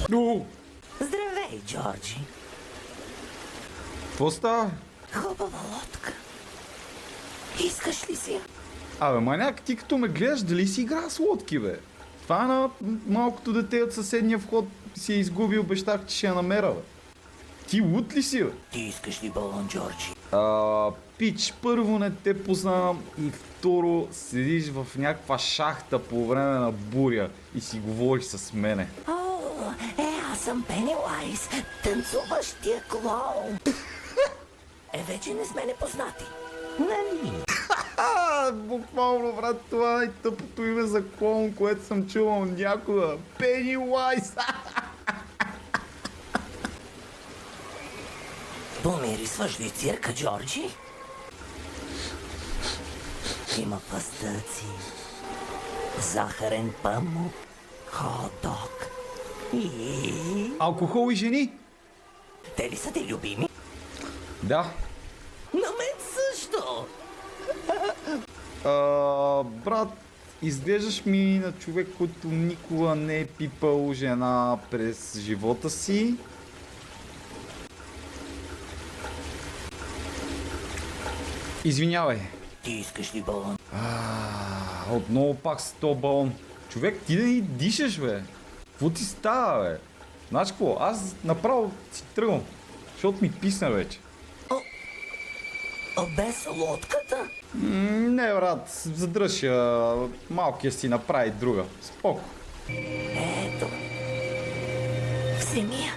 Ну, Здравей, Джорджи. какво става? Хубава лодка. Искаш ли си? Абе, маняк, ти като ме гледаш, дали си игра с лодки, бе? Това е на малкото дете от съседния вход си е изгубил, обещах, че ще я намеря, бе. Ти луд ли си, бе? Ти искаш ли балон, Джорджи? Пич, първо не те познавам и второ седиш в някаква шахта по време на буря и си говориш с мене. О, аз съм Пенилайз, танцуващия клоун. Вече не сме непознати. Нали? Буквално, брат, това е най-тъпото име за клоун, което съм чувал някога. Пенилайз! Помирисваш ли цирка, Джорджи? Има пастъци, захарен памук, хот-дог и... Алкохол и жени? Те ли са ти любими? Да. На мен също! Брат, изглеждаш ми на човек, който никога не е пипал жена през живота си. Извинявай. Ти искаш ли балон? Отново пак с този балон. Човек, ти да ни дишаш, бе. Какво ти става, бе? Знаеш какво? Аз направо си тръгвам, защото ми писна вече. Без лодката? Не, брат, задръж я. Малкия си направи друга. Споко. Ето. Вземи я.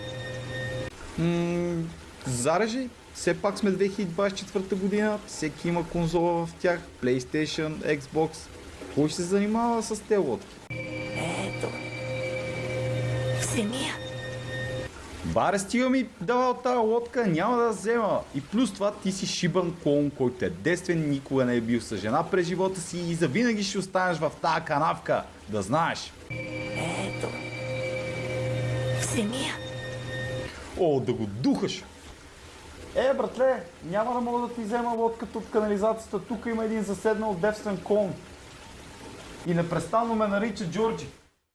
Зарежи. Все пак сме 2024 година. Всеки има конзола в тях. PlayStation, Xbox. Кой ще се занимава с тези лодки? Ето. Вземи я. Баре, стига ми давал тази лодка, няма да взема. И плюс това ти си шибан клоун, който е детствен, никога не е бил с жена през живота си и завинаги ще останеш в тази канавка. Да знаеш. Ето. Вземи я. О, да го духаш! Братле, няма да мога да ти взема лодката от канализацията. Тук има един заседнал девствен клоун. И непрестанно ме нарича Джорджи.